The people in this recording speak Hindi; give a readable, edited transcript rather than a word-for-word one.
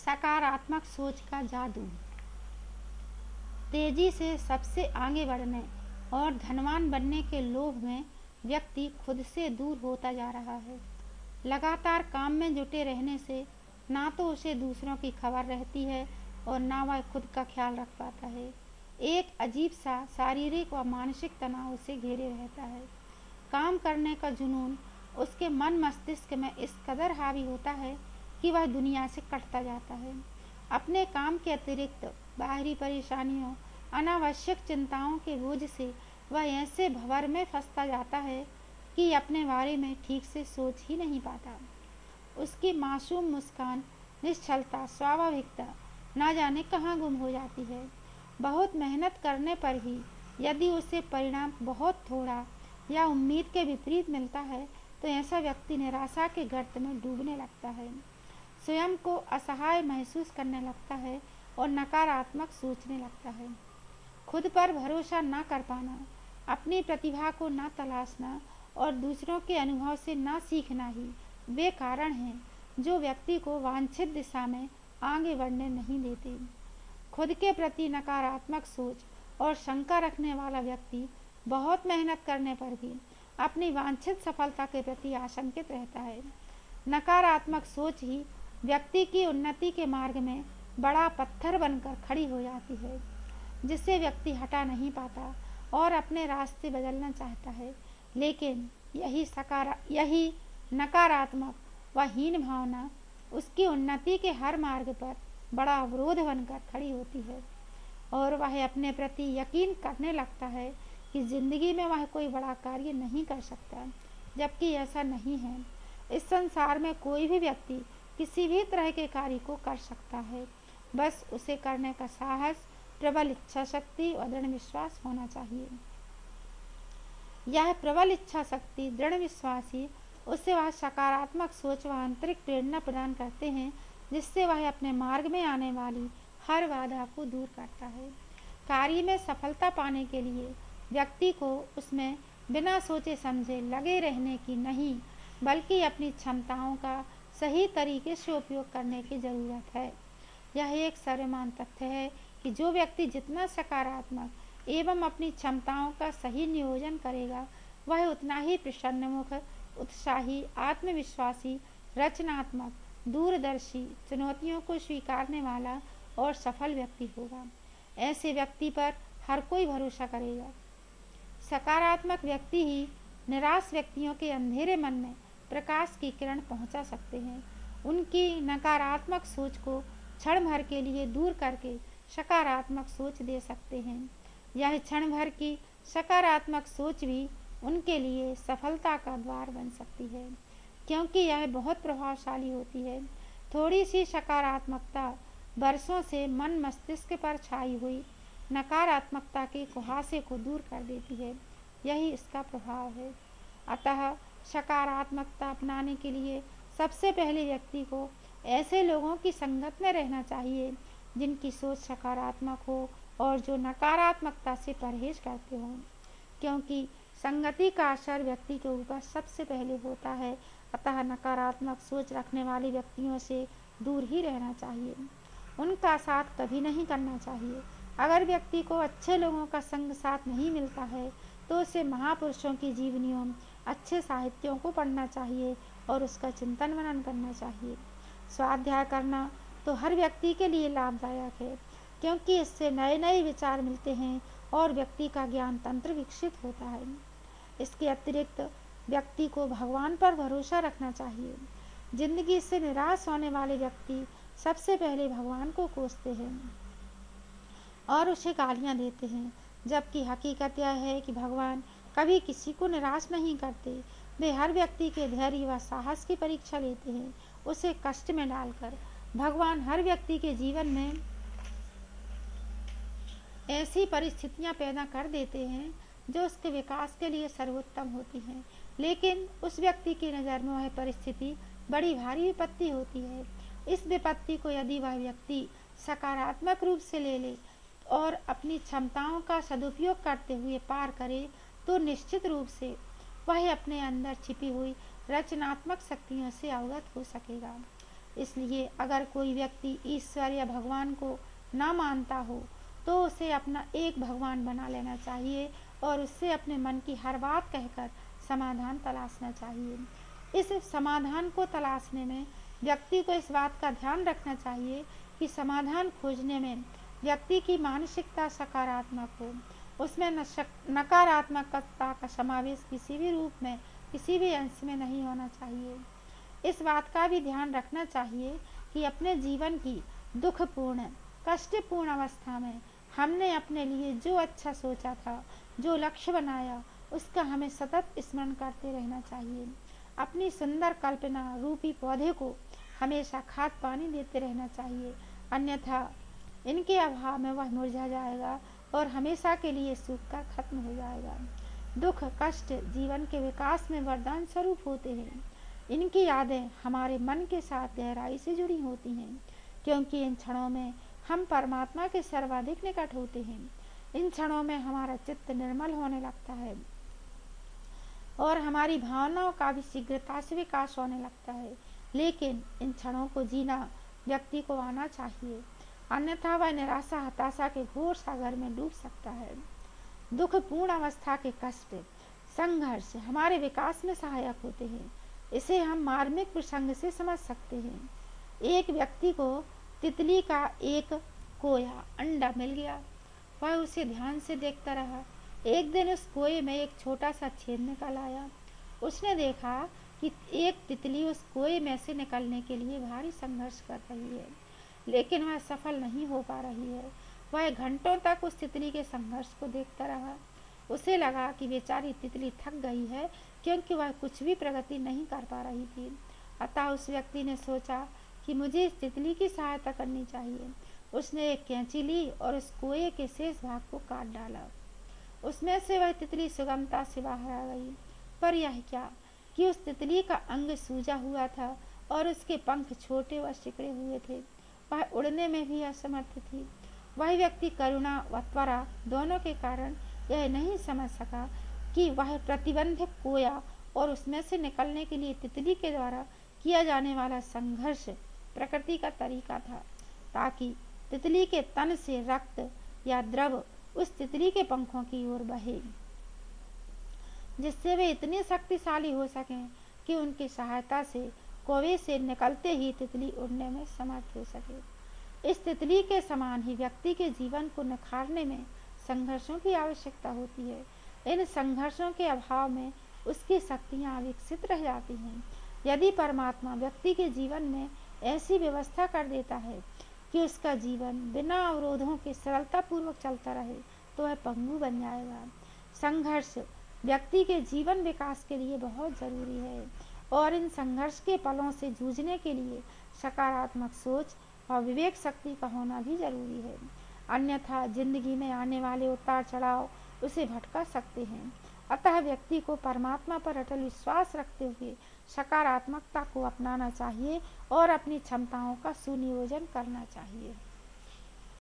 सकारात्मक सोच का जादू। तेजी से सबसे आगे बढ़ने और धनवान बनने के लोभ में व्यक्ति खुद से दूर होता जा रहा है। लगातार काम में जुटे रहने से ना तो उसे दूसरों की खबर रहती है और ना वह खुद का ख्याल रख पाता है। एक अजीब सा शारीरिक व मानसिक तनाव उसे घेरे रहता है। काम करने का जुनून उसके मन मस्तिष्क में इस कदर हावी होता है कि वह दुनिया से कटता जाता है। अपने काम के अतिरिक्त बाहरी परेशानियों, अनावश्यक चिंताओं के बोझ से वह ऐसे भंवर में फंसता जाता है कि अपने बारे में ठीक से सोच ही नहीं पाता। उसकी मासूम मुस्कान, निश्चलता, स्वाभाविकता ना जाने कहाँ गुम हो जाती है। बहुत मेहनत करने पर भी यदि उसे परिणाम बहुत थोड़ा या उम्मीद के विपरीत मिलता है तो ऐसा व्यक्ति निराशा के गर्त में डूबने लगता है, स्वयं को असहाय महसूस करने लगता है और नकारात्मक सोचने लगता है। खुद पर भरोसा न कर पाना, अपनी प्रतिभा को न तलाशना और दूसरों के अनुभव से न सीखना ही वे कारण हैं जो व्यक्ति को वांछित दिशा में आगे बढ़ने नहीं देते। खुद के प्रति नकारात्मक सोच और शंका रखने वाला व्यक्ति बहुत मेहनत करने पर भी अपनी वांछित सफलता के प्रति आशंकित रहता है। नकारात्मक सोच ही व्यक्ति की उन्नति के मार्ग में बड़ा पत्थर बनकर खड़ी हो जाती है, जिसे व्यक्ति हटा नहीं पाता और अपने रास्ते बदलना चाहता है। लेकिन यही नकारात्मक व हीन भावना उसकी उन्नति के हर मार्ग पर बड़ा अवरोध बनकर खड़ी होती है और वह अपने प्रति यकीन करने लगता है कि जिंदगी में वह कोई बड़ा कार्य नहीं कर सकता, जबकि ऐसा नहीं है। इस संसार में कोई भी व्यक्ति किसी भी तरह के कार्य को कर सकता है, बस उसे करने का साहस, प्रबल इच्छा शक्ति और दृढ़ विश्वास होना चाहिए। यह प्रबल इच्छा शक्ति, दृढ़ विश्वास ही उससे वह सकारात्मक सोच व आंतरिक प्रेरणा प्रदान करते हैं, जिससे वह अपने मार्ग में आने वाली हर बाधा को दूर करता है। कार्य में सफलता पाने के लिए व्यक्ति को उसमें बिना सोचे समझे लगे रहने की नहीं, बल्कि अपनी क्षमताओं का सही तरीके से उपयोग करने की जरूरत है। यह एक सर्वमान्य तथ्य है कि जो व्यक्ति जितना सकारात्मक एवं अपनी क्षमताओं का सही नियोजन करेगा, वह उतना ही प्रसन्नमुख, उत्साही, आत्मविश्वासी, रचनात्मक, दूरदर्शी, चुनौतियों को स्वीकारने वाला और सफल व्यक्ति होगा। ऐसे व्यक्ति पर हर कोई भरोसा करेगा। सकारात्मक व्यक्ति ही निराश व्यक्तियों के अंधेरे मन में प्रकाश की किरण पहुंचा सकते हैं। उनकी नकारात्मक सोच को क्षण भर के लिए दूर करके सकारात्मक सोच दे सकते हैं। यह क्षण भर की सकारात्मक सोच भी उनके लिए सफलता का द्वार बन सकती है, क्योंकि यह बहुत प्रभावशाली होती है। थोड़ी सी सकारात्मकता वर्षों से मन मस्तिष्क पर छाई हुई नकारात्मकता के कुहासे को दूर कर देती है। यही इसका प्रभाव है। अतः सकारात्मकता अपनाने के लिए सबसे पहले व्यक्ति को ऐसे लोगों की संगत में रहना चाहिए जिनकी सोच सकारात्मक हो और जो नकारात्मकता से परहेज करते हों, क्योंकि संगति का असर व्यक्ति के ऊपर सबसे पहले होता है। अतः नकारात्मक सोच रखने वाले व्यक्तियों से दूर ही रहना चाहिए, उनका साथ कभी नहीं करना चाहिए। अगर व्यक्ति को अच्छे लोगों का संग साथ नहीं मिलता है तो उसे महापुरुषों की जीवनियों, अच्छे साहित्यों को पढ़ना चाहिए और उसका चिंतन मनन करना चाहिए। स्वाध्याय करना तो हर व्यक्ति के लिए लाभदायक है, क्योंकि इससे नए नए विचार मिलते हैं और व्यक्ति का ज्ञान तंत्र विकसित होता है। इसके अतिरिक्त व्यक्ति को भगवान पर भरोसा रखना चाहिए। जिंदगी से निराश होने वाले व्यक्ति सबसे पहले भगवान को कोसते हैं और उसे गालियां देते हैं, जबकि हकीकत यह है कि भगवान कभी किसी को निराश नहीं करते। वे हर व्यक्ति के धैर्य व साहस की परीक्षा लेते हैं, उसे कष्ट में डालकर। भगवान हर व्यक्ति के जीवन में ऐसी परिस्थितियां पैदा कर देते हैं जो उसके विकास के लिए सर्वोत्तम होती हैं, लेकिन उस व्यक्ति की नज़र में वह परिस्थिति बड़ी भारी विपत्ति होती है। इस विपत्ति को यदि वह व्यक्ति सकारात्मक रूप से ले ले और अपनी क्षमताओं का सदुपयोग करते हुए पार करे, तो निश्चित रूप से वह अपने अंदर छिपी हुई रचनात्मक शक्तियों से अवगत हो सकेगा। इसलिए अगर कोई व्यक्ति ईश्वर या भगवान को ना मानता हो तो उसे अपना एक भगवान बना लेना चाहिए और उससे अपने मन की हर बात कहकर समाधान तलाशना चाहिए। इस समाधान को तलाशने में व्यक्ति को इस बात का ध्यान रखना चाहिए कि समाधान खोजने में व्यक्ति की मानसिकता सकारात्मक हो, उसमें नकारात्मकता का समावेश किसी भी रूप में किसी भी अंश में नहीं होना चाहिए। इस बात का भी ध्यान रखना चाहिए कि अपने जीवन की दुखपूर्ण कष्टपूर्ण अवस्था में हमने अपने लिए जो अच्छा सोचा था, जो लक्ष्य बनाया, उसका हमें सतत स्मरण करते रहना चाहिए। अपनी सुंदर कल्पना रूपी पौधे को हमेशा खाद पानी देते रहना चाहिए, अन्यथा इनके अभाव में वह मुरझा जाएगा और हमेशा के लिए सूखकर खत्म हो जाएगा। दुख कष्ट जीवन के विकास में वरदान स्वरूप होते हैं। इनकी यादें हमारे मन के साथ गहराई से जुड़ी होती हैं, क्योंकि इन क्षणों में हम परमात्मा के सर्वाधिक निकट होते हैं। इन क्षणों में हमारा चित्त निर्मल होने लगता है और हमारी भावनाओं का भी शीघ्रता से विकास होने लगता है। लेकिन इन क्षणों को जीना व्यक्ति को आना चाहिए, अन्यथा वह निराशा हताशा के घोर सागर में डूब सकता है। दुखपूर्ण अवस्था के कष्ट संघर्ष हमारे विकास में सहायक होते हैं। इसे हम मार्मिक प्रसंग से समझ सकते हैं। एक व्यक्ति को तितली का एक कोया अंडा मिल गया। वह उसे ध्यान से देखता रहा। एक दिन उस कोए में एक छोटा सा छेद निकल आया। उसने देखा कि एक तितली उस कोए में से निकलने के लिए भारी संघर्ष कर रही है, लेकिन वह सफल नहीं हो पा रही है। वह घंटों तक उस तितली के संघर्ष को देखता रहा। उसे लगा कि बेचारी तितली थक गई है, क्योंकि वह कुछ भी प्रगति नहीं कर पा रही थी। अतः उस व्यक्ति ने सोचा कि मुझे इस तितली की सहायता करनी चाहिए। उसने एक कैंची ली और उस कुएं के शेष भाग को काट डाला। उसमें से वह तितली सुगमता से बाहर आ गई। पर यह क्या कि उस तितली का अंग सूजा हुआ था और उसके पंख छोटे व सिकुड़े हुए थे। वह उड़ने में भी असमर्थ थी। वह व्यक्ति करुणा व त्वरा दोनों के कारण यह नहीं समझ सका कि वह प्रतिबंधित कोया और उसमें से निकलने के लिए तितली के द्वारा किया जाने वाला संघर्ष प्रकृति का तरीका था, ताकि तितली के तन से रक्त या द्रव उस तितली के पंखों की ओर बहे, जिससे वे इतने शक्तिशाली हो सकें कि उनकी सहायता से कोवे से निकलते ही तितली उड़ने में समर्थ हो सके। इस तितली के समान ही व्यक्ति के जीवन को निखारने में संघर्षों की आवश्यकता होती है। इन संघर्षों के अभाव में उसकी शक्तियां विकसित रह जाती हैं। यदि परमात्मा व्यक्ति के जीवन में ऐसी व्यवस्था कर देता है कि उसका जीवन बिना अवरोधों के सरलतापूर्वक चलता रहे, तो वह पंगु बन जाएगा। संघर्ष व्यक्ति के जीवन विकास के लिए बहुत जरूरी है और इन संघर्ष के पलों से जूझने के लिए सकारात्मक सोच और विवेक शक्ति का होना भी जरूरी है, अन्यथा जिंदगी में आने वाले उतार चढ़ाव उसे भटका सकते हैं। अतः व्यक्ति को परमात्मा पर अटल विश्वास रखते हुए सकारात्मकता को अपनाना चाहिए और अपनी क्षमताओं का सुनियोजन करना चाहिए।